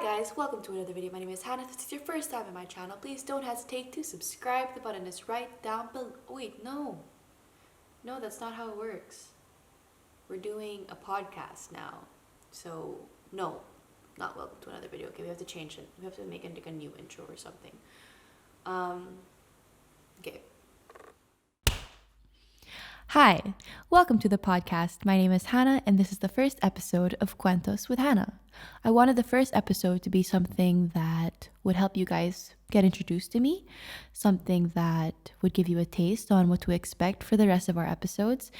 guys, welcome to another video. My name is Hannah. If this is your first time on my channel, please don't hesitate to subscribe. The button is right down below. Wait, no. No, that's not how it works. We're doing a podcast now. So, no, not welcome to another video. Okay, we have to change it. We have to make it like a new intro or something. Okay. Hi, welcome to the podcast. My name is Hannah, and this is the first episode of Kwentos with Hannah. I wanted the first episode to be something that would help you guys get introduced to me, something that would give you a taste on what to expect for the rest of our episodes,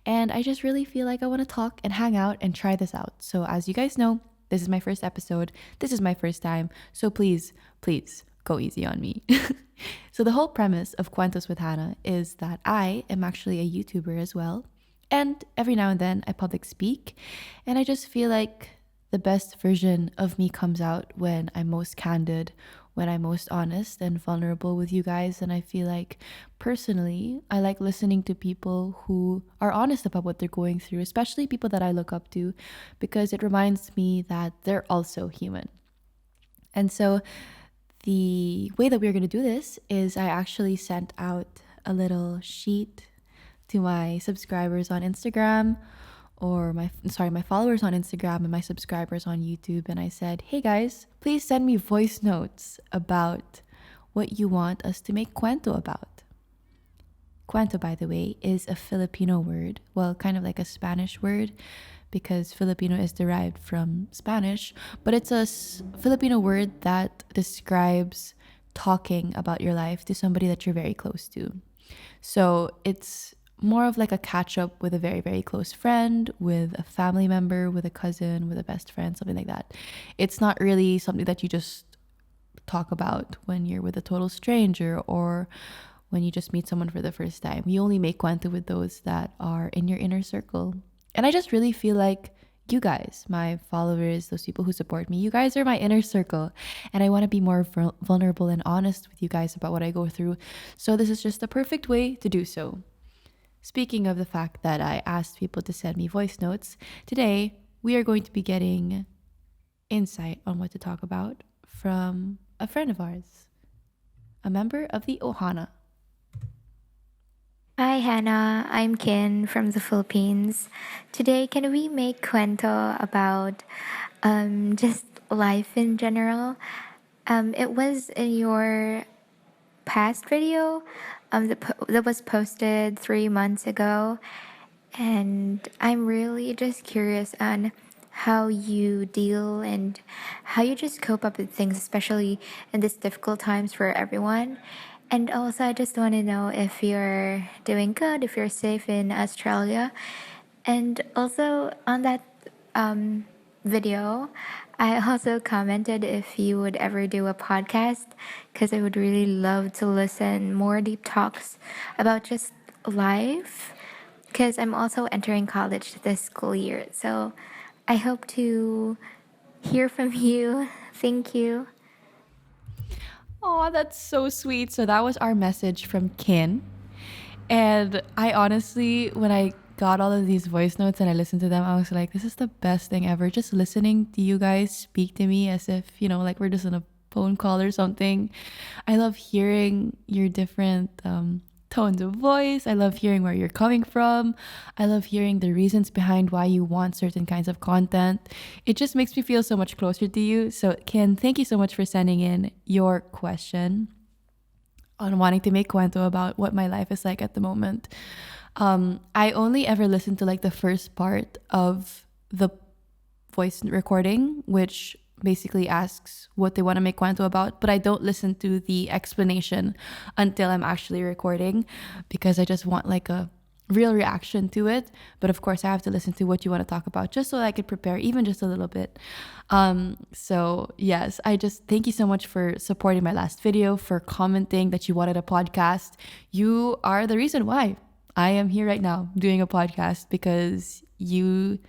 and I just really feel like I want to talk and hang out and try this out. So as you guys know, this is my first episode, this is my first time, so please, go easy on me. So the whole premise of Kwentos with Hannah is that I am actually a YouTuber as well. And every now and then I public speak. And I just feel like the best version of me comes out when I'm most candid, when I'm most honest and vulnerable with you guys. And I feel like personally, I like listening to people who are honest about what they're going through, especially people that I look up to, because it reminds me that they're also human. And so the way that we're going to do this is I actually sent out a little sheet to my subscribers on Instagram, or my followers on Instagram and my subscribers on YouTube, and I said, hey guys, please send me voice notes about what you want us to make kwento about. Kwento, by the way, is a Filipino word, well, kind of like a Spanish word, because Filipino is derived from Spanish, but it's a Filipino word that describes talking about your life to somebody that you're very close to. So it's more of like a catch up with a very, very close friend, with a family member, with a cousin, with a best friend, something like that. It's not really something that you just talk about when you're with a total stranger or when you just meet someone for the first time. You only make kwento with those that are in your inner circle. And I just really feel like you guys, my followers, those people who support me, you guys are my inner circle. And I want to be more vulnerable and honest with you guys about what I go through. So this is just the perfect way to do so. Speaking of the fact that I asked people to send me voice notes, today we are going to be getting insight on what to talk about from a friend of ours, a member of the Ohana. Hi Hannah, I'm Ken from the Philippines. Today, can we make kwento about just life in general? It was in your past video that was posted 3 months ago, and I'm really just curious on how you deal and how you just cope up with things, especially in these difficult times for everyone. And also, I just want to know if you're doing good, if you're safe in Australia. And also, on that video, I also commented if you would ever do a podcast, because I would really love to listen more deep talks about just life, because I'm also entering college this school year. So I hope to hear from you. Thank you. Oh, that's so sweet. So that was our message from Kin. And I honestly, when I got all of these voice notes and I listened to them, I was like, this is the best thing ever. Just listening to you guys speak to me as if, like we're just on a phone call or something. I love hearing your different tones of voice. I love hearing where you're coming from. I love hearing the reasons behind why you want certain kinds of content. It just makes me feel so much closer to you. So Ken, thank you so much for sending in your question on wanting to make kwento about what my life is like at the moment. I only ever listened to like the first part of the voice recording, which basically asks what they want to make kwento about, but I don't listen to the explanation until I'm actually recording, because I just want like a real reaction to it. But of course I have to listen to what you want to talk about just so that I could prepare even just a little bit. So yes, I just thank you so much for supporting my last video, for commenting that you wanted a podcast. You are the reason why I am here right now doing a podcast, because you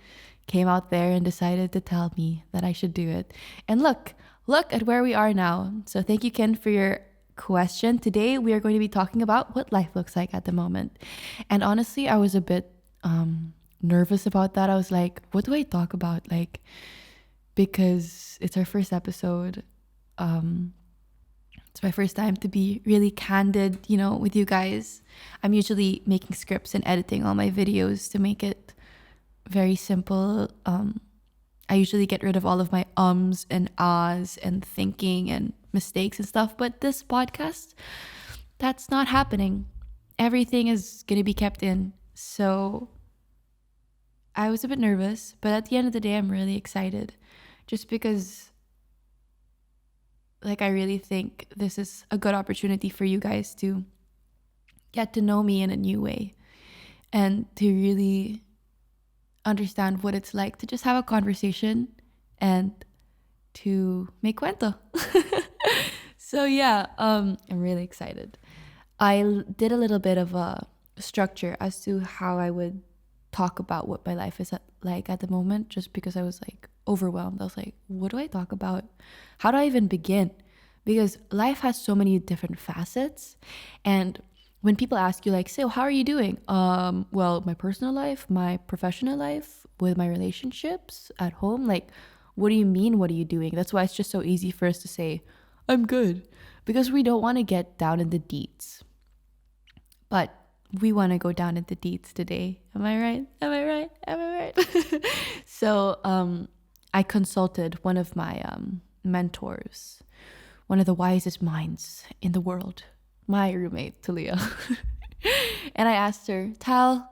came out there and decided to tell me that I should do it. And look at where we are now. So thank you, Ken, for your question. Today, we are going to be talking about what life looks like at the moment. And honestly, I was a bit nervous about that. I was like, what do I talk about? Like, because it's our first episode. It's my first time to be really candid, with you guys. I'm usually making scripts and editing all my videos to make it very simple. I usually get rid of all of my ums and ahs and thinking and mistakes and stuff. But this podcast, that's not happening. Everything is going to be kept in. So I was a bit nervous, but at the end of the day, I'm really excited. Just because, I really think this is a good opportunity for you guys to get to know me in a new way and to really understand what it's like to just have a conversation and to make cuento. So yeah, I'm really excited. I did a little bit of a structure as to how I would talk about what my life is like at the moment, just because I was overwhelmed. I was like, what do I talk about? How do I even begin? Because life has so many different facets, and when people ask you so how are you doing? Well, my personal life, my professional life, with my relationships at home, what do you mean, what are you doing? That's why it's just so easy for us to say, I'm good, because we don't want to get down in the deets. But we want to go down in the deets today. Am I right? Am I right? Am I right? So I consulted one of my mentors, one of the wisest minds in the world, my roommate, Talia. And I asked her, Tal,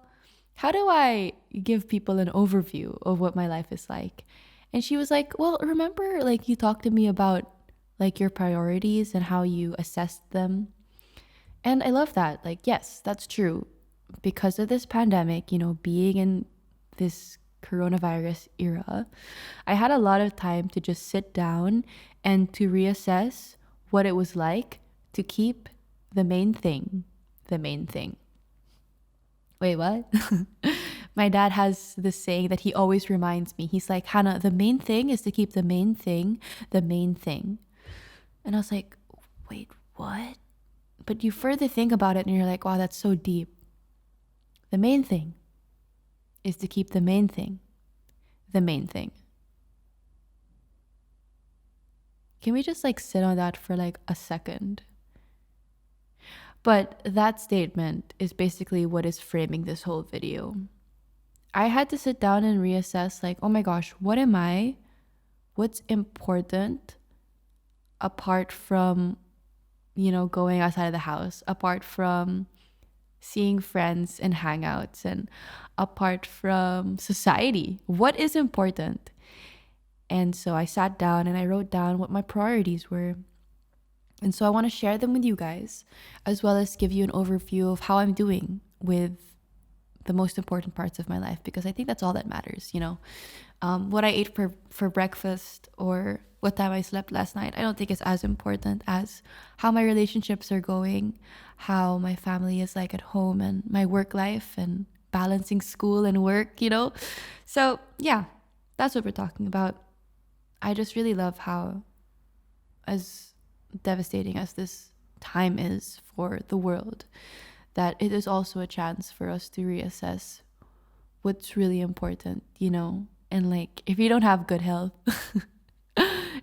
how do I give people an overview of what my life is like? And she was like, well, remember, you talked to me about your priorities and how you assessed them. And I love that. Yes, that's true. Because of this pandemic, being in this coronavirus era, I had a lot of time to just sit down and to reassess what it was like to keep the main thing the main thing. Wait, what? My dad has this saying that he always reminds me. He's like, Hannah, the main thing is to keep the main thing the main thing. And I was like, wait, what? But you further think about it and you're like, wow, that's so deep. The main thing is to keep the main thing the main thing. Can we just sit on that for a second? But that statement is basically what is framing this whole video. I had to sit down and reassess oh my gosh, what am I? What's important apart from, going outside of the house, apart from seeing friends and hangouts, and apart from society? What is important? And so I sat down and I wrote down what my priorities were. And so I want to share them with you guys, as well as give you an overview of how I'm doing with the most important parts of my life, because I think that's all that matters, what I ate for breakfast or what time I slept last night, I don't think it's as important as how my relationships are going, how my family is at home, and my work life, and balancing school and work, So yeah, that's what we're talking about. I just really love how, as devastating as this time is for the world, that it is also a chance for us to reassess what's really important, and if you don't have good health,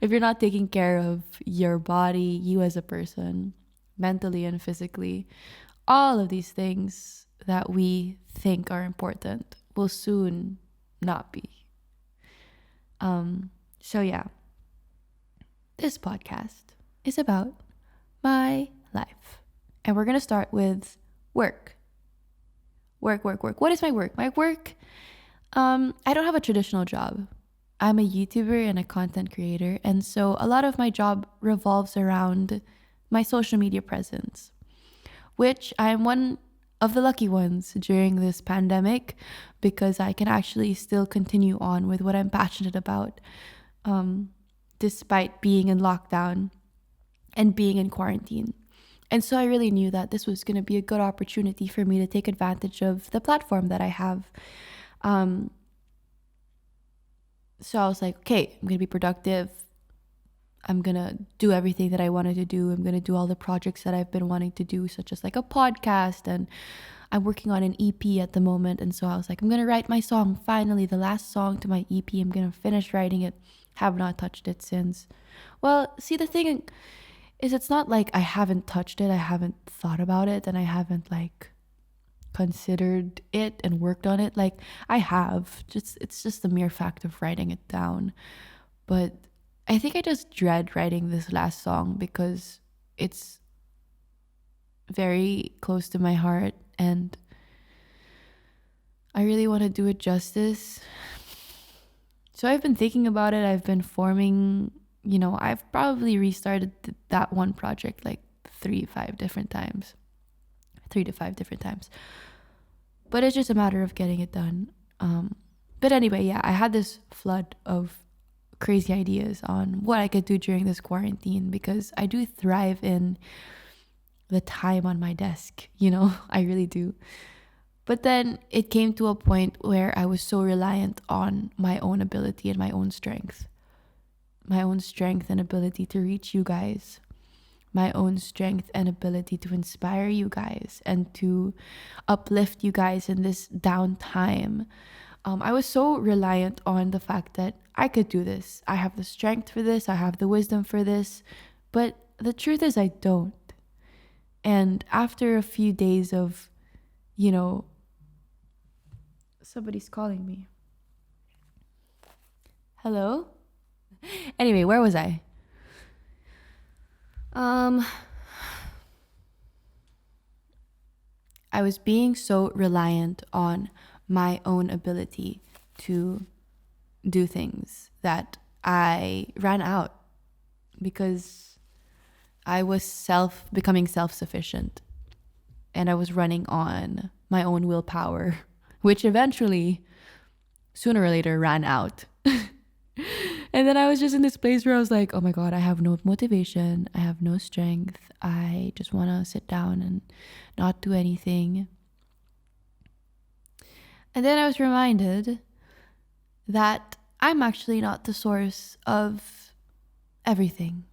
if you're not taking care of your body, you as a person, mentally and physically, all of these things that we think are important will soon not be. So yeah, this podcast is about my life. And we're going to start with work. Work. What is my work? My work, I don't have a traditional job. I'm a YouTuber and a content creator. And so a lot of my job revolves around my social media presence, which I'm one of the lucky ones during this pandemic, because I can actually still continue on with what I'm passionate about, despite being in lockdown and being in quarantine. And so I really knew that this was going to be a good opportunity for me to take advantage of the platform that I have. So I was like, okay, I'm going to be productive. I'm going to do everything that I wanted to do. I'm going to do all the projects that I've been wanting to do, such as a podcast. And I'm working on an EP at the moment. And so I was like, I'm going to write my song. Finally, the last song to my EP. I'm going to finish writing it. have not touched it since. Well, see, the thing is, it's not like I haven't touched it, I haven't thought about it, and I haven't like considered it and worked on it. Like, I have, just it's just the mere fact of writing it down. But I think I just dread writing this last song because it's very close to my heart and I really want to do it justice. So I've been thinking about it. I've been forming, I've probably restarted that one project like 3 to 5 different times. But it's just a matter of getting it done. But anyway, yeah, I had this flood of crazy ideas on what I could do during this quarantine because I do thrive in the time on my desk, I really do. But then it came to a point where I was so reliant on my own ability and my own strength and ability to reach you guys, my own strength and ability to inspire you guys and to uplift you guys in this downtime. I was so reliant on the fact that I could do this. I have the strength for this. I have the wisdom for this. But the truth is I don't. And after a few days of, somebody's calling me. Hello? Anyway, where was I? I was being so reliant on my own ability to do things that I ran out because I was becoming self-sufficient and I was running on my own willpower, which eventually, sooner or later, ran out. And then I was just in this place where I was like, oh my God, I have no motivation. I have no strength. I just want to sit down and not do anything. And then I was reminded that I'm actually not the source of everything.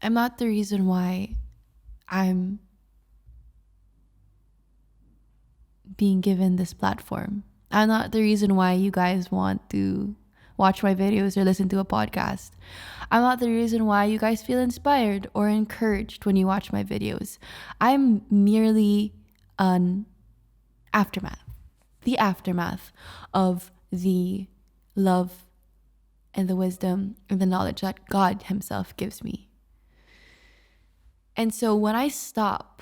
I'm not the reason why I'm being given this platform. I'm not the reason why you guys want to watch my videos or listen to a podcast. I'm not the reason why you guys feel inspired or encouraged when you watch my videos. I'm merely an aftermath. The aftermath of the love and the wisdom and the knowledge that God Himself gives me. And so when I stop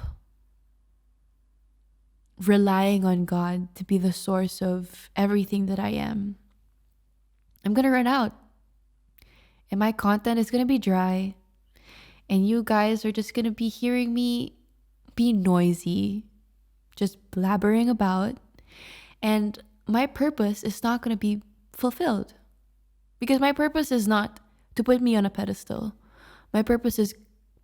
relying on God to be the source of everything that I am, I'm going to run out. And my content is going to be dry. And you guys are just going to be hearing me be noisy, just blabbering about. And my purpose is not going to be fulfilled. Because my purpose is not to put me on a pedestal. My purpose is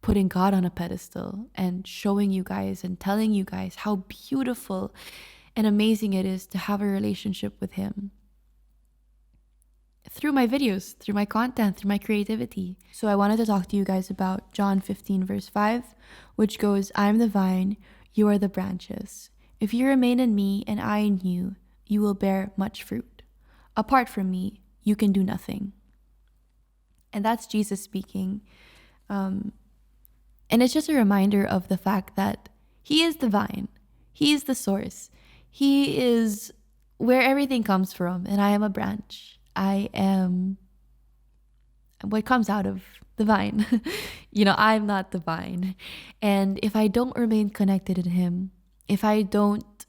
putting God on a pedestal and showing you guys and telling you guys how beautiful and amazing it is to have a relationship with Him. Through my videos, through my content, through my creativity. So I wanted to talk to you guys about John 15 verse 5, which goes, I am the vine, you are the branches. If you remain in me and I in you, you will bear much fruit. Apart from me, you can do nothing. And that's Jesus speaking. And it's just a reminder of the fact that He is the vine. He is the source. He is where everything comes from. And I am a branch. I am what comes out of the vine. I'm not the vine. And if I don't remain connected in Him, if I don't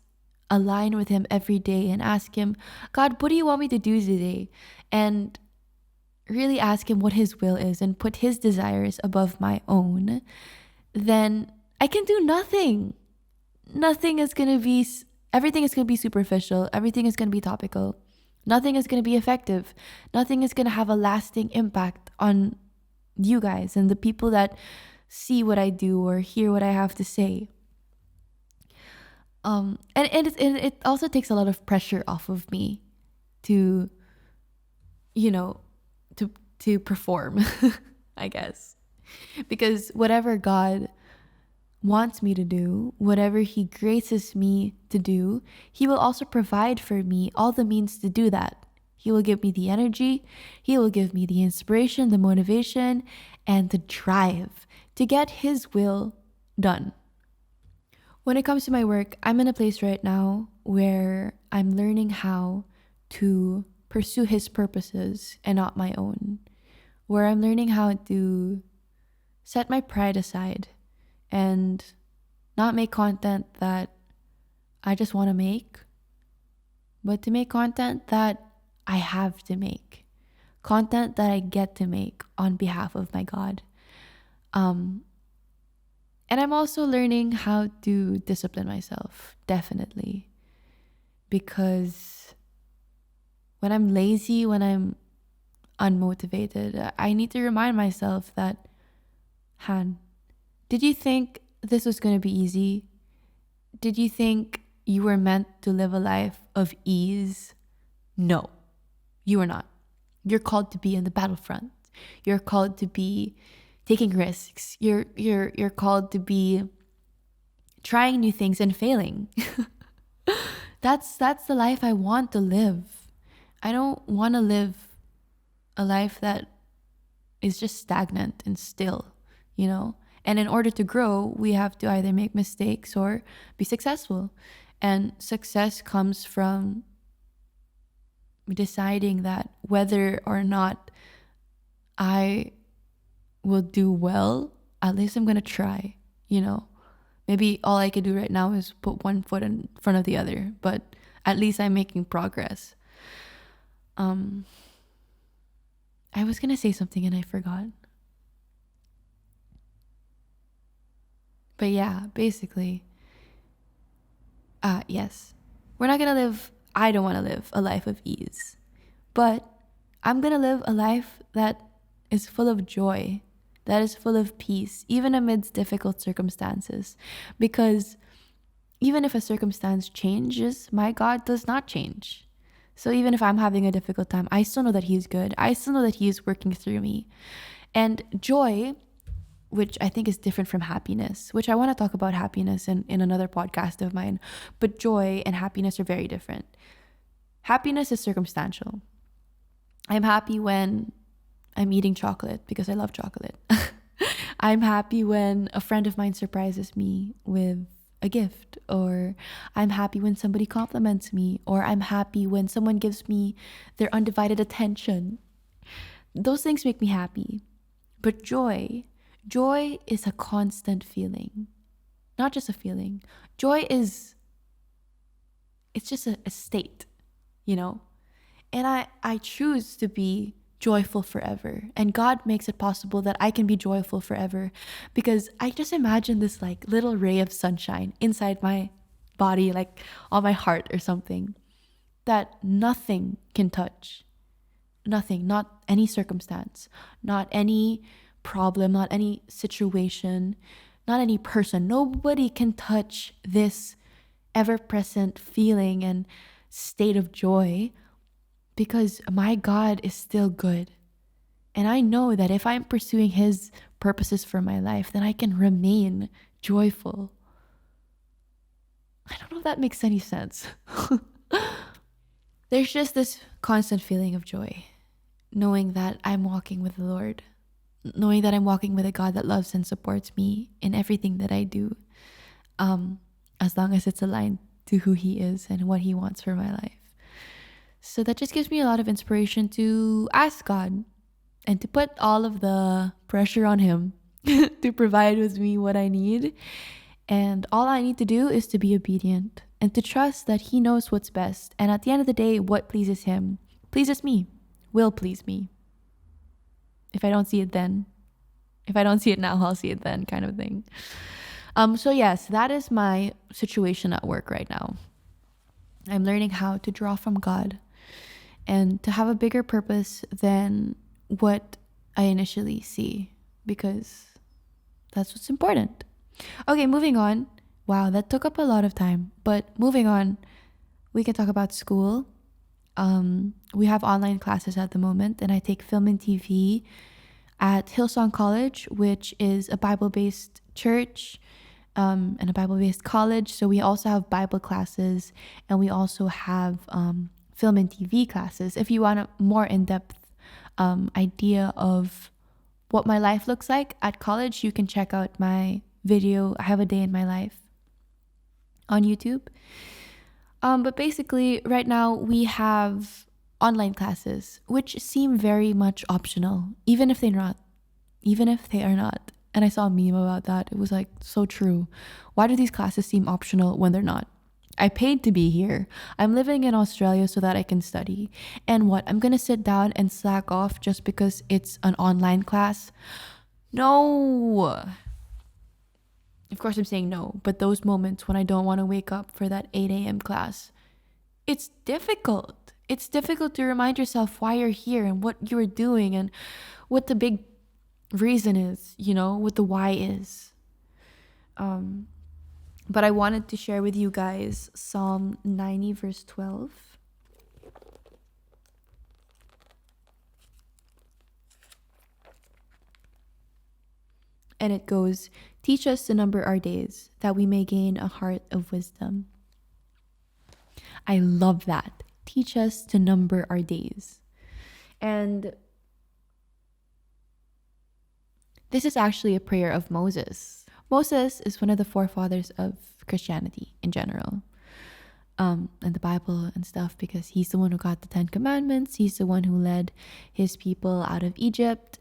align with Him every day and ask Him, God, what do you want me to do today? And really ask Him what His will is and put His desires above my own, then I can do nothing. Everything is going to be superficial. Everything is going to be topical. Nothing is going to be effective. Nothing is going to have a lasting impact on you guys and the people that see what I do or hear what I have to say. And it also takes a lot of pressure off of me to perform, I guess. Because whatever God wants me to do, whatever He graces me to do, He will also provide for me all the means to do that. He will give me the energy. He will give me the inspiration, the motivation, and the drive to get His will done. When it comes to my work, I'm in a place right now where I'm learning how to pursue His purposes and not my own. Where I'm learning how to set my pride aside and not make content that I just want to make, but to make content that I have to make. Content that I get to make on behalf of my God. And I'm also learning how to discipline myself, definitely. Because when I'm lazy, when I'm unmotivated, I need to remind myself that, Han, did you think this was going to be easy? Did you think you were meant to live a life of ease? No, you are not. You're called to be in the battlefront. You're called to be taking risks. You're called to be trying new things and failing. That's the life I want to live. I don't want to live a life that is just stagnant and still, you know? And in order to grow, we have to either make mistakes or be successful. And success comes from deciding that whether or not I will do well, at least I'm going to try, you know? Maybe all I can do right now is put one foot in front of the other, but at least I'm making progress. I was going to say something and I forgot. But yeah, basically, yes, I don't want to live a life of ease, but I'm going to live a life that is full of joy, that is full of peace, even amidst difficult circumstances. Because even if a circumstance changes, my God does not change. So even if I'm having a difficult time, I still know that He's good. I still know that He is working through me. And joy, which I think is different from happiness, which I want to talk about happiness in another podcast of mine. But joy and happiness are very different. Happiness is circumstantial. I'm happy when I'm eating chocolate because I love chocolate. I'm happy when a friend of mine surprises me with a gift, or I'm happy when somebody compliments me, or I'm happy when someone gives me their undivided attention. Those things make me happy. But joy is a constant feeling, not just a feeling. Joy it's just a state, you know? And I choose to be joyful forever. And God makes it possible that I can be joyful forever, because I just imagine this like little ray of sunshine inside my body, like on my heart or something, that nothing can touch. Nothing, not any circumstance, not any problem, not any situation, not any person. Nobody can touch this ever-present feeling and state of joy, because my God is still good. And I know that if I'm pursuing His purposes for my life, then I can remain joyful. I don't know if that makes any sense. There's just this constant feeling of joy, knowing that I'm walking with the Lord, knowing that I'm walking with a God that loves and supports me in everything that I do, as long as it's aligned to who He is and what He wants for my life. So that just gives me a lot of inspiration to ask God and to put all of the pressure on Him to provide with me what I need. And all I need to do is to be obedient and to trust that He knows what's best. And at the end of the day, what pleases Him pleases me, will please me. If I don't see it then, if I don't see it now, I'll see it then, kind of thing. So yes, that is my situation at work right now. I'm learning how to draw from God and to have a bigger purpose than what I initially see, because that's what's important. Okay, moving on. Wow, that took up a lot of time, but moving on, we can talk about school. We have online classes at the moment, and I take film and TV at Hillsong College, which is a Bible-based church and a Bible-based college. So we also have Bible classes, and we also have film and TV classes. If you want a more in-depth idea of what my life looks like at college, you can check out my video, I Have a Day in My Life, on YouTube. But basically, right now we have online classes, which seem very much optional, even if they're not. Even if they are not. And I saw a meme about that. It was like so true. Why do these classes seem optional when they're not? I paid to be here. I'm living in Australia so that I can study. And what? I'm going to sit down and slack off just because it's an online class? No. Of course, I'm saying no. But those moments when I don't want to wake up for that 8 a.m. class, it's difficult. It's difficult to remind yourself why you're here and what you're doing and what the big reason is, what the why is. But I wanted to share with you guys Psalm 90 verse 12. And it goes, "Teach us to number our days, that we may gain a heart of wisdom." I love that. Teach us to number our days. And this is actually a prayer of Moses. Moses is one of the forefathers of Christianity in general, and the Bible and stuff, because he's the one who got the 10 Commandments. He's the one who led his people out of Egypt.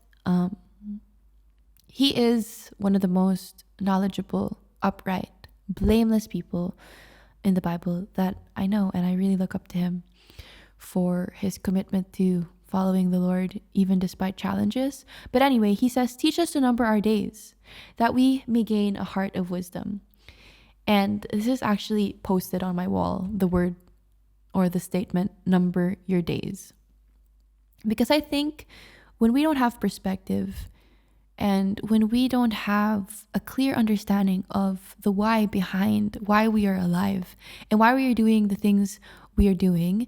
He is one of the most knowledgeable, upright, blameless people in the Bible that I know, and I really look up to him for his commitment to following the Lord, even despite challenges. But anyway, he says, "Teach us to number our days, that we may gain a heart of wisdom." And this is actually posted on my wall, the word or the statement, "number your days." Because I think when we don't have perspective and when we don't have a clear understanding of the why behind why we are alive and why we are doing the things we are doing,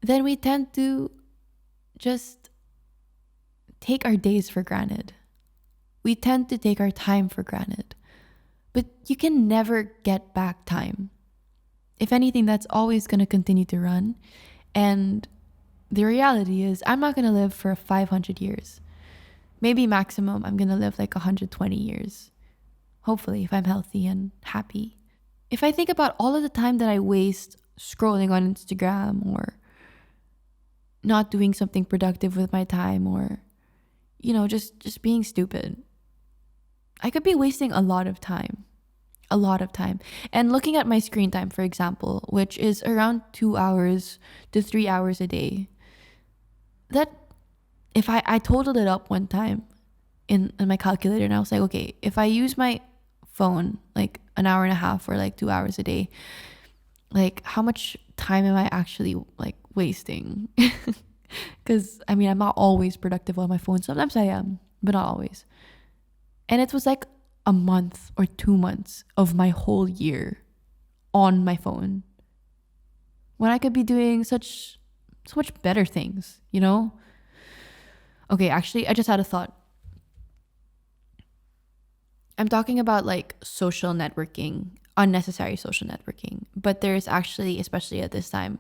then we tend to just take our days for granted. We tend to take our time for granted. But you can never get back time. If anything, that's always going to continue to run. And the reality is, I'm not going to live for 500 years. Maybe maximum, I'm going to live like 120 years. Hopefully, if I'm healthy and happy. If I think about all of the time that I waste scrolling on Instagram or not doing something productive with my time, or just being stupid, I could be wasting a lot of time. And looking at my screen time, for example, which is around 2 hours to 3 hours a day, that if I totaled it up one time in my calculator, and I was like, okay, if I use my phone like an hour and a half or like 2 hours a day, like how much time am I actually like wasting? Because I'm not always productive on my phone. Sometimes I am, but not always. And it was like a month or 2 months of my whole year on my phone, when I could be doing so much better things, Okay, actually, I just had a thought. I'm talking about like social networking, unnecessary social networking, but there's actually, especially at this time,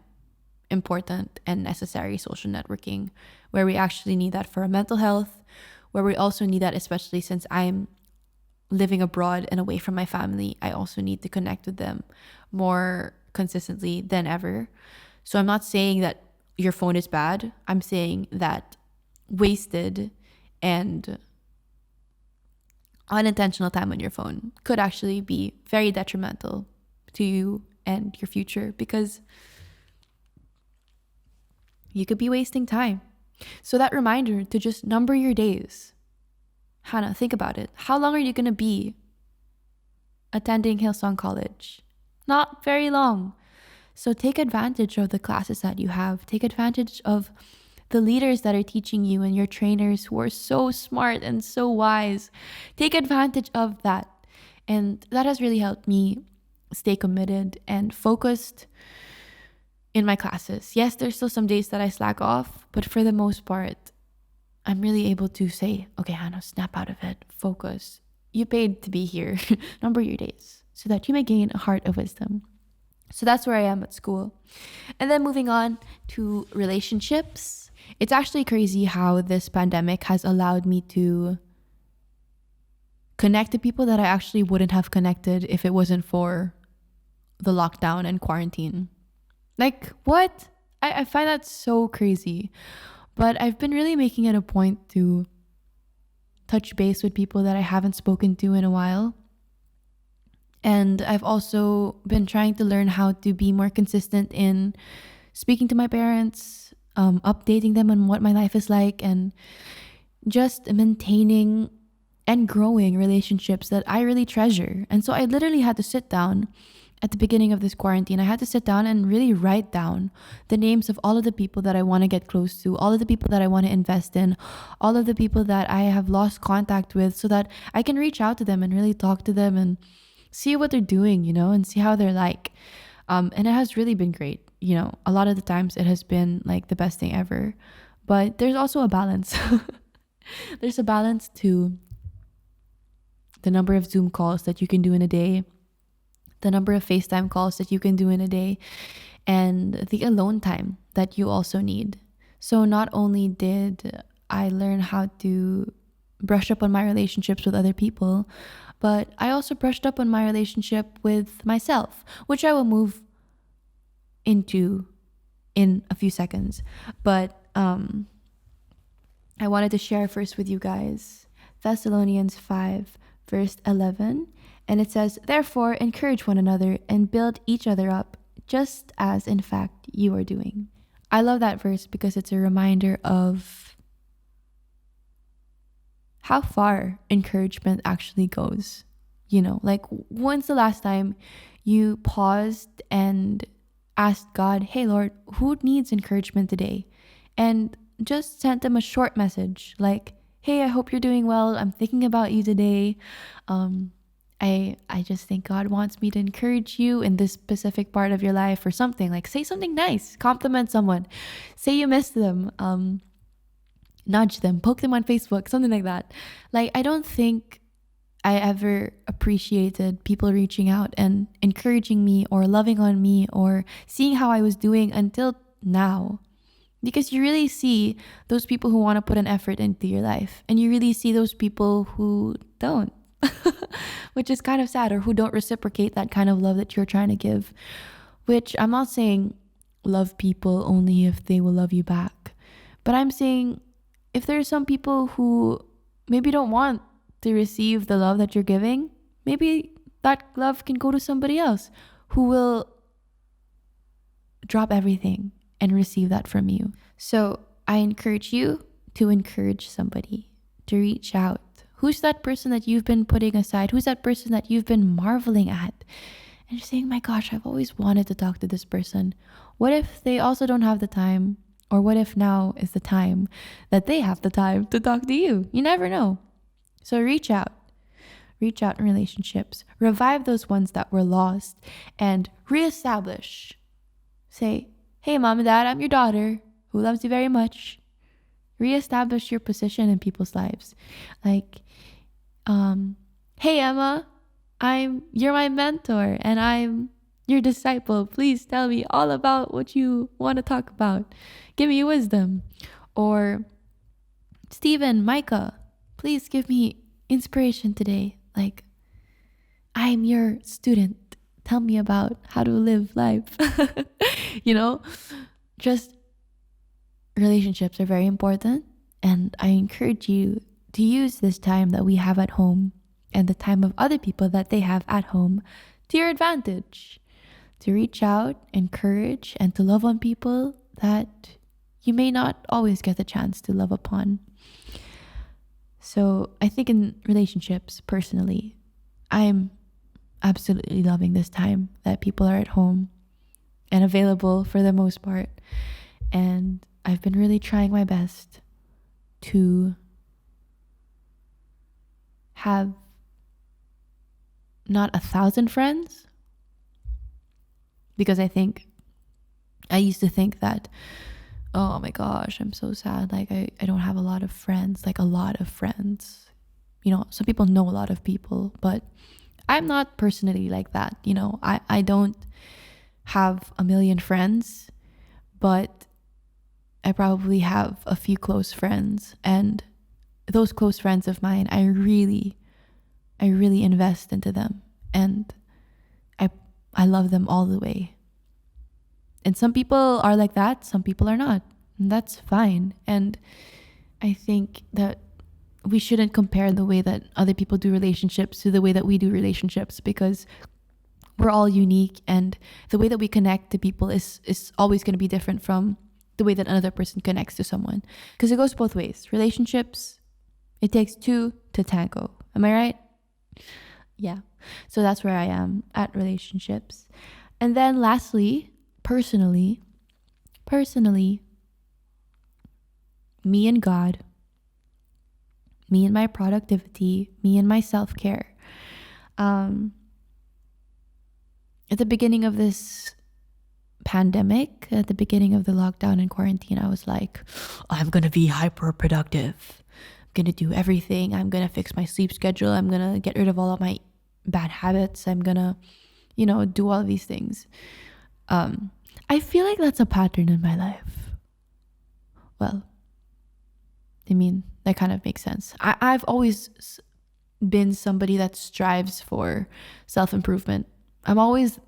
important and necessary social networking where we actually need that for our mental health, where we also need that, especially since I'm living abroad and away from my family. I also need to connect with them more consistently than ever. So I'm not saying that your phone is bad. I'm saying that wasted and unintentional time on your phone could actually be very detrimental to you and your future, because you could be wasting time. So that reminder to just number your days. Hannah, think about it. How long are you going to be attending Hillsong College? Not very long. So take advantage of the classes that you have. Take advantage of the leaders that are teaching you and your trainers who are so smart and so wise. Take advantage of that. And that has really helped me stay committed and focused in my classes. Yes, there's still some days that I slack off, but for the most part, I'm really able to say, okay, Hannah, snap out of it, focus. You paid to be here. Number your days so that you may gain a heart of wisdom. So that's where I am at school. And then moving on to relationships. It's actually crazy how this pandemic has allowed me to connect to people that I actually wouldn't have connected if it wasn't for the lockdown and quarantine. Like, what? I find that so crazy. But I've been really making it a point to touch base with people that I haven't spoken to in a while. And I've also been trying to learn how to be more consistent in speaking to my parents, updating them on what my life is like, and just maintaining and growing relationships that I really treasure. And so I literally had to sit down at the beginning of this quarantine. I had to sit down and really write down the names of all of the people that I want to get close to, all of the people that I want to invest in, all of the people that I have lost contact with, so that I can reach out to them and really talk to them and see what they're doing, and see how they're like. And it has really been great. A lot of the times it has been like the best thing ever. But there's also a balance. There's a balance to the number of Zoom calls that you can do in a day, the number of FaceTime calls that you can do in a day, and the alone time that you also need. So not only did I learn how to brush up on my relationships with other people, but I also brushed up on my relationship with myself, which I will move into in a few seconds. But I wanted to share first with you guys Thessalonians 5, verse 11. And it says, "Therefore, encourage one another and build each other up, just as in fact you are doing." I love that verse because it's a reminder of how far encouragement actually goes. Like, when's the last time you paused and asked God, "Hey Lord, who needs encouragement today?" And just sent them a short message like, "Hey, I hope you're doing well. I'm thinking about you today. I just think God wants me to encourage you in this specific part of your life," or something. Like, say something nice, compliment someone, say you miss them, nudge them, poke them on Facebook, something like that. Like, I don't think I ever appreciated people reaching out and encouraging me or loving on me or seeing how I was doing until now. Because you really see those people who want to put an effort into your life, and you really see those people who don't, which is kind of sad, or who don't reciprocate that kind of love that you're trying to give. Which, I'm not saying love people only if they will love you back, but I'm saying if there's some people who maybe don't want to receive the love that you're giving, maybe that love can go to somebody else who will drop everything and receive that from you. So I encourage you to encourage somebody, to reach out. Who's that person that you've been putting aside? Who's that person that you've been marveling at? And you're saying, "My gosh, I've always wanted to talk to this person." What if they also don't have the time? Or what if now is the time that they have the time to talk to you? You never know. So reach out. Reach out in relationships. Revive those ones that were lost and reestablish. Say, "Hey, Mom and Dad, I'm your daughter who loves you very much." Reestablish your position in people's lives. Like, "Hey, Emma, you're my mentor and I'm your disciple. Please tell me all about what you want to talk about. Give me wisdom." Or, "Stephen, Micah, please give me inspiration today. Like, I'm your student. Tell me about how to live life." Just relationships are very important. And I encourage you to use this time that we have at home and the time of other people that they have at home to your advantage. To reach out, encourage, and to love on people that you may not always get the chance to love upon. So I think in relationships, personally, I'm absolutely loving this time that people are at home and available for the most part. And I've been really trying my best to have not 1,000 friends, because I used to think that, oh my gosh, I'm so sad. Like, I don't have a lot of friends, like a lot of friends. Some people know a lot of people, but I'm not personally like that. I don't have a million friends, but I probably have a few close friends, and those close friends of mine, I really invest into them, and I love them all the way. And some people are like that, some people are not, and that's fine. And I think that we shouldn't compare the way that other people do relationships to the way that we do relationships, because we're all unique, and the way that we connect to people is always going to be different from the way that another person connects to someone, because it goes both ways. Relationships, it takes two to tango. Am I right? Yeah. So that's where I am at relationships. And then lastly, personally, me and God, me and my productivity, me and my self-care. At the beginning of this pandemic, at the beginning of the lockdown and quarantine, I was like, I'm going to be hyper productive. I'm going to do everything. I'm going to fix my sleep schedule. I'm going to get rid of all of my bad habits. I'm going to, do all of these things. I feel like that's a pattern in my life. Well, I mean, that kind of makes sense. I've always been somebody that strives for self-improvement. I'm always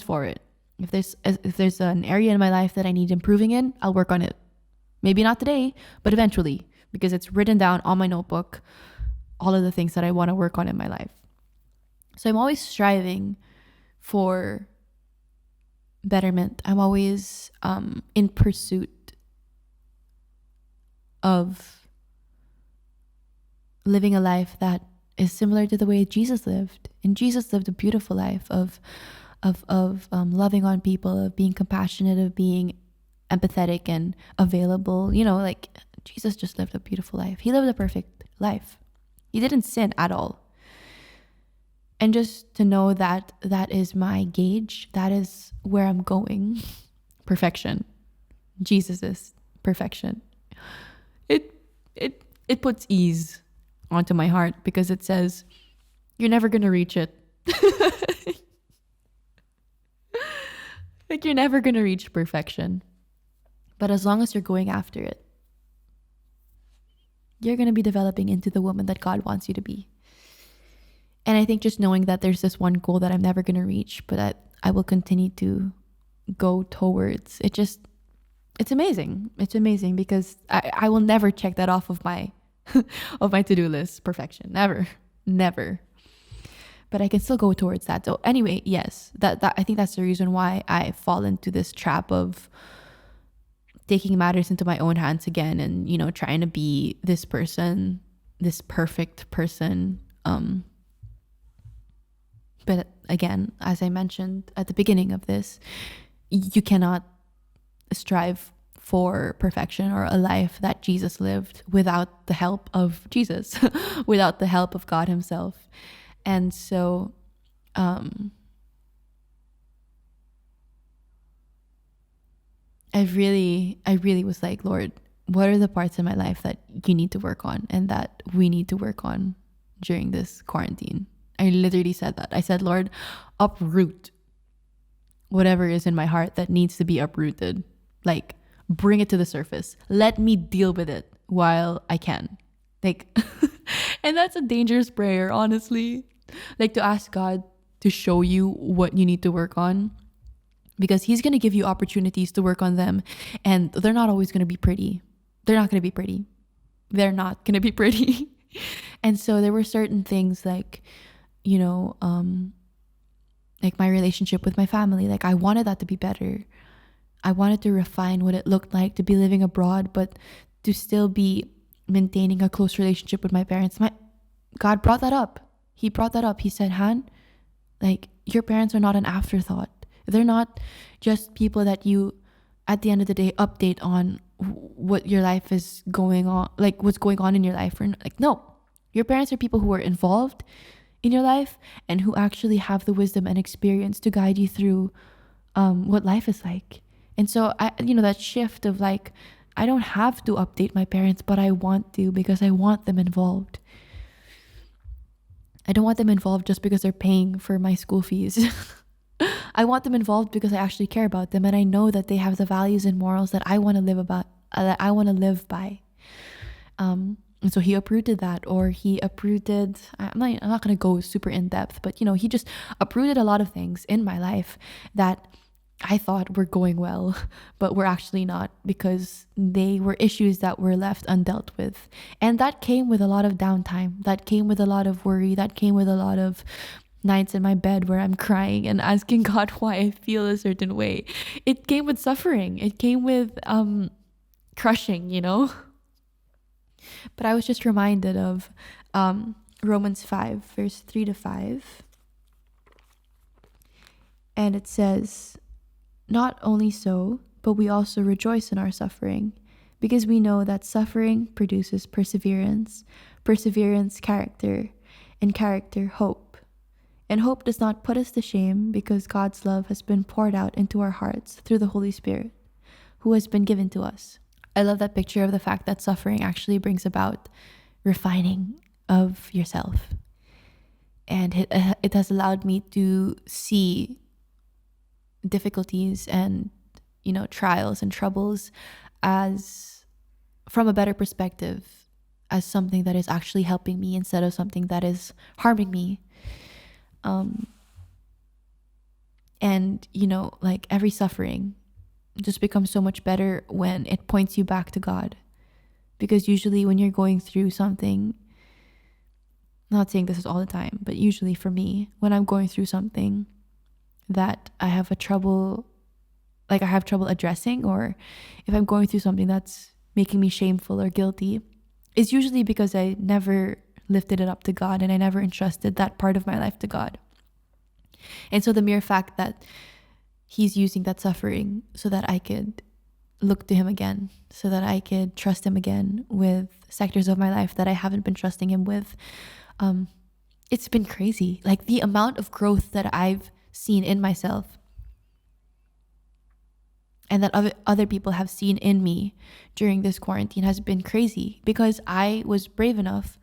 for it. If there's an area in my life that I need improving in, I'll work on it. Maybe not today, but eventually, because it's written down on my notebook, all of the things that I want to work on in my life. So I'm always striving for betterment. I'm always in pursuit of living a life that is similar to the way Jesus lived. And Jesus lived a beautiful life of loving on people, of being compassionate, of being empathetic and available. Like Jesus just lived a beautiful life. He lived a perfect life. He didn't sin at all. And just to know that that is my gauge, that is where I'm going. Perfection. Jesus is perfection. It puts ease onto my heart, because it says you're never going to reach it. Like, you're never going to reach perfection. But as long as you're going after it, you're going to be developing into the woman that God wants you to be. And I think just knowing that there's this one goal that I'm never going to reach, but that I will continue to go towards, it's amazing. It's amazing, because I will never check that off of my of my to-do list. Perfection. Never. But I can still go towards that. So anyway, yes, that I think that's the reason why I fall into this trap of taking matters into my own hands again, and trying to be this person, this perfect person. But again, as I mentioned at the beginning of this, you cannot strive for perfection or a life that Jesus lived without the help of Jesus, without the help of God himself. And so, I really was like, Lord, what are the parts in my life that you need to work on and that we need to work on during this quarantine? I literally said that. I said, Lord, uproot whatever is in my heart that needs to be uprooted. Like, bring it to the surface. Let me deal with it while I can. Like, and that's a dangerous prayer, honestly. Like, to ask God to show you what you need to work on, because he's going to give you opportunities to work on them, and they're not always going to be pretty. They're not going to be pretty. And so there were certain things like, like my relationship with my family. Like, I wanted that to be better. I wanted to refine what it looked like to be living abroad, but to still be maintaining a close relationship with my parents. God brought that up. He brought that up. He said, Han, like, your parents are not an afterthought. They're not just people that you, at the end of the day, update on what your life is going on, like what's going on in your life. Or like, no, your parents are people who are involved in your life and who actually have the wisdom and experience to guide you through what life is like. And so that shift of like, I don't have to update my parents, but I want to, because I want them involved. I don't want them involved just because they're paying for my school fees. I want them involved because I actually care about them, and I know that they have the values and morals that I want to live by. And so he uprooted that, or he uprooted, I'm not going to go super in depth, but he just uprooted a lot of things in my life that I thought were going well, but were actually not, because they were issues that were left undealt with. And that came with a lot of downtime. That came with a lot of worry. That came with a lot of nights in my bed where I'm crying and asking God why I feel a certain way. It came with suffering. It came with crushing, But I was just reminded of Romans 5, verse 3-5. And it says, "Not only so, but we also rejoice in our suffering, because we know that suffering produces perseverance, perseverance, character, and character, hope. And hope does not put us to shame, because God's love has been poured out into our hearts through the Holy Spirit, who has been given to us." I love that picture of the fact that suffering actually brings about refining of yourself. And it has allowed me to see difficulties and trials and troubles as from a better perspective, as something that is actually helping me instead of something that is harming me. And like every suffering just becomes so much better when it points you back to God. Because usually when you're going through something, not saying this is all the time, but usually for me, when I'm going through something that I have trouble addressing, or if I'm going through something that's making me shameful or guilty, it's usually because I never lifted it up to God, and I never entrusted that part of my life to God. And so the mere fact that He's using that suffering so that I could look to Him again, so that I could trust Him again with sectors of my life that I haven't been trusting Him with, it's been crazy. Like the amount of growth that I've seen in myself and that other people have seen in me during this quarantine has been crazy, because I was brave enough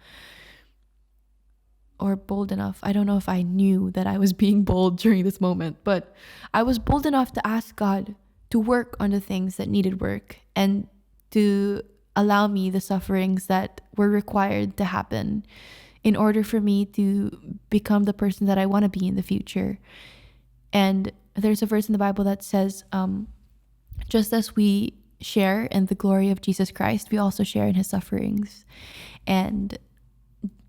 or bold enough. I don't know if I knew that I was being bold during this moment, but I was bold enough to ask God to work on the things that needed work and to allow me the sufferings that were required to happen in order for me to become the person that I want to be in the future. And there's a verse in the Bible that says, just as we share in the glory of Jesus Christ, we also share in His sufferings. And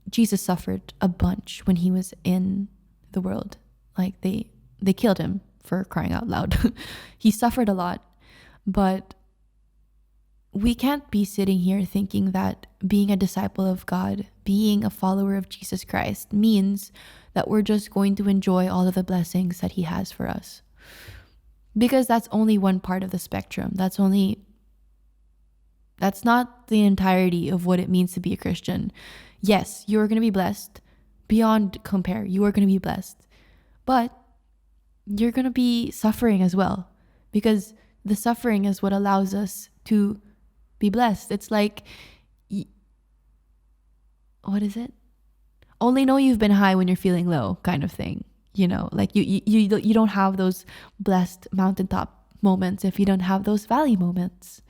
Jesus suffered a bunch when He was in the world. Like they killed Him, for crying out loud. He suffered a lot, but we can't be sitting here thinking that being a disciple of God, being a follower of Jesus Christ, means that we're just going to enjoy all of the blessings that He has for us. Because that's only one part of the spectrum. That's not the entirety of what it means to be a Christian. Yes, you're going to be blessed beyond compare. You are going to be blessed. But you're going to be suffering as well, because the suffering is what allows us to be blessed. It's like, what is it? Only know you've been high when you're feeling low, kind of thing. Like you don't have those blessed mountaintop moments if you don't have those valley moments.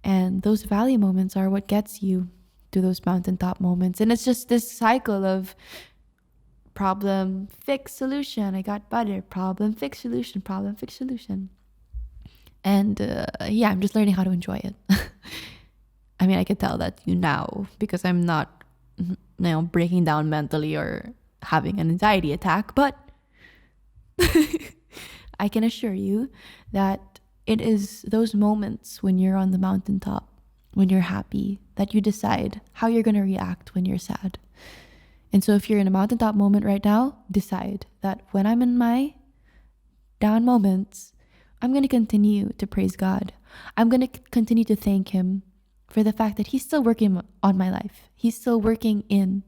And those valley moments are what gets you to those mountaintop moments. And it's just this cycle of problem, fix, solution. I got butter. Problem, fix, solution. Problem, fix, solution. And I'm just learning how to enjoy it. I mean, I can tell that now because I'm not, breaking down mentally or having an anxiety attack. But I can assure you that it is those moments when you're on the mountaintop, when you're happy, that you decide how you're going to react when you're sad. And so if you're in a mountaintop moment right now, decide that when I'm in my down moments, I'm going to continue to praise God. I'm going to continue to thank Him for the fact that He's still working on my life. He's still working in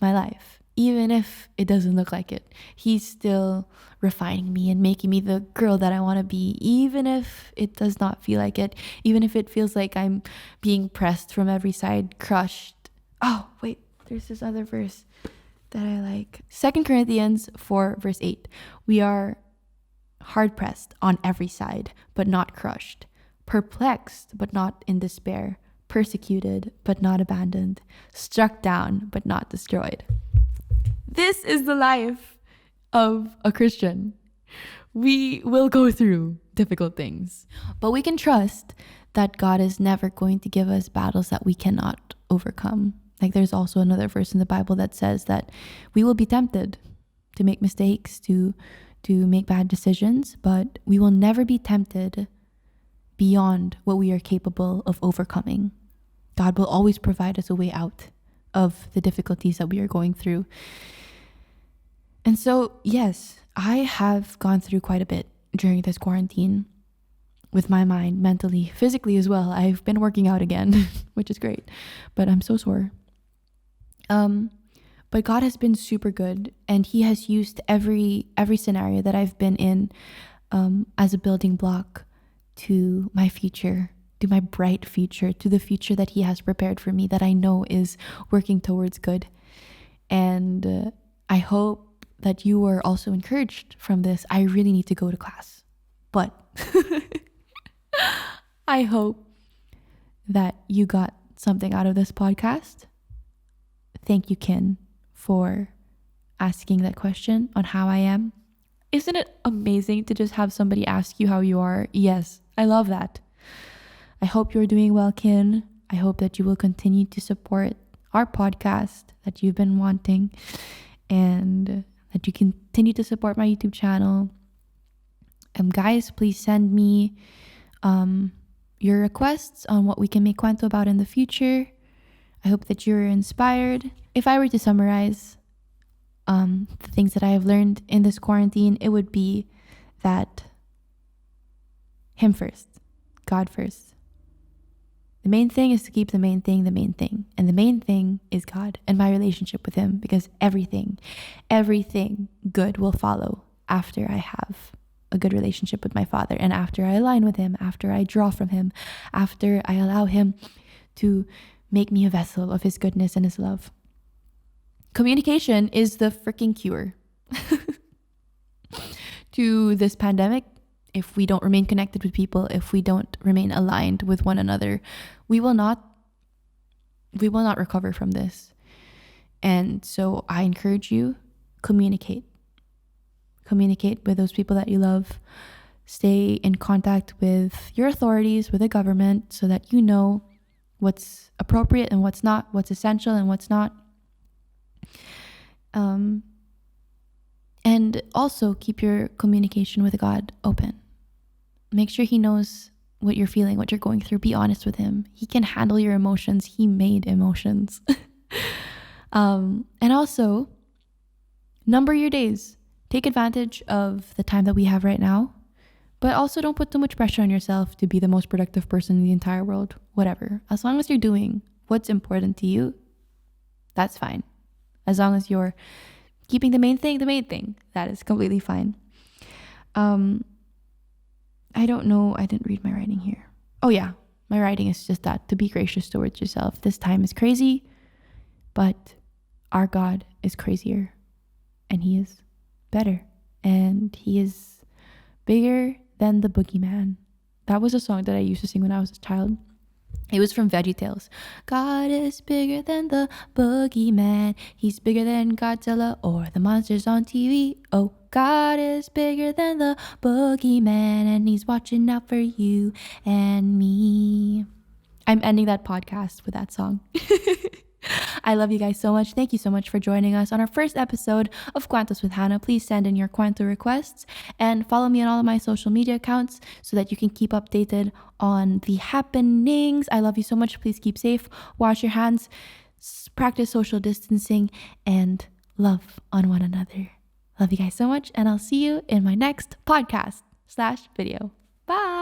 my life. Even if it doesn't look like it, He's still refining me and making me the girl that I want to be, even if it does not feel like it, even if it feels like I'm being pressed from every side, crushed. Oh, wait, there's this other verse that I like. 2 Corinthians 4, verse 8. We are hard pressed on every side, but not crushed, perplexed, but not in despair, persecuted, but not abandoned, struck down, but not destroyed. This is the life of a Christian. We will go through difficult things, but we can trust that God is never going to give us battles that we cannot overcome. Like there's also another verse in the Bible that says that we will be tempted to make mistakes, to make bad decisions, but we will never be tempted beyond what we are capable of overcoming. God will always provide us a way out of the difficulties that we are going through. And so, yes, I have gone through quite a bit during this quarantine with my mind, mentally, physically as well. I've been working out again, which is great, but I'm so sore. But God has been super good, and He has used every scenario that I've been in as a building block to my future, to my bright future, to the future that He has prepared for me that I know is working towards good. And I hope that you were also encouraged from this. I really need to go to class, but I hope that you got something out of this podcast. Thank you, Ken, for asking that question on how I am. Isn't it amazing to just have somebody ask you how you are? Yes, I love that. I hope you're doing well, Ken. I hope that you will continue to support our podcast that you've been wanting, and that you continue to support my YouTube channel. Guys, please send me your requests on what we can make Kwento about in the future. I hope that you're inspired. If I were to summarize the things that I have learned in this quarantine, it would be that Him first, God first. The main thing is to keep the main thing the main thing. And the main thing is God and my relationship with Him, because everything good will follow after I have a good relationship with my Father, and after I align with Him, after I draw from Him, after I allow Him to make me a vessel of His goodness and His love. Communication is the freaking cure to this pandemic. If we don't remain connected with people, if we don't remain aligned with one another, we will not recover from this. And so I encourage you, communicate with those people that you love. Stay in contact with your authorities, with the government, so that you know what's appropriate and what's not, what's essential and what's not. And also keep your communication with God open. Make sure He knows what you're feeling, what you're going through. Be honest with Him. He can handle your emotions. He made emotions. And also, number your days. Take advantage of the time that we have right now, but also don't put too much pressure on yourself to be the most productive person in the entire world. Whatever. As long as you're doing what's important to you, that's fine. As long as you're keeping the main thing, that is completely fine. I don't know. I didn't read my writing here. Oh yeah, my writing is just that, to be gracious towards yourself. This time is crazy, but our God is crazier, and He is better, and He is bigger than the boogeyman. That was a song that I used to sing when I was a child. It was from VeggieTales. God is bigger than the boogeyman. He's bigger than Godzilla or the monsters on TV. Oh, God is bigger than the boogeyman, and He's watching out for you and me. I'm ending that podcast with that song. I love you guys so much. Thank you so much for joining us on our first episode of Kwentos with Hannah. Please send in your Kwento requests and follow me on all of my social media accounts so that you can keep updated on the happenings. I love you so much. Please keep safe, wash your hands, practice social distancing, and love on one another. Love you guys so much, and I'll see you in my next podcast/video. Bye.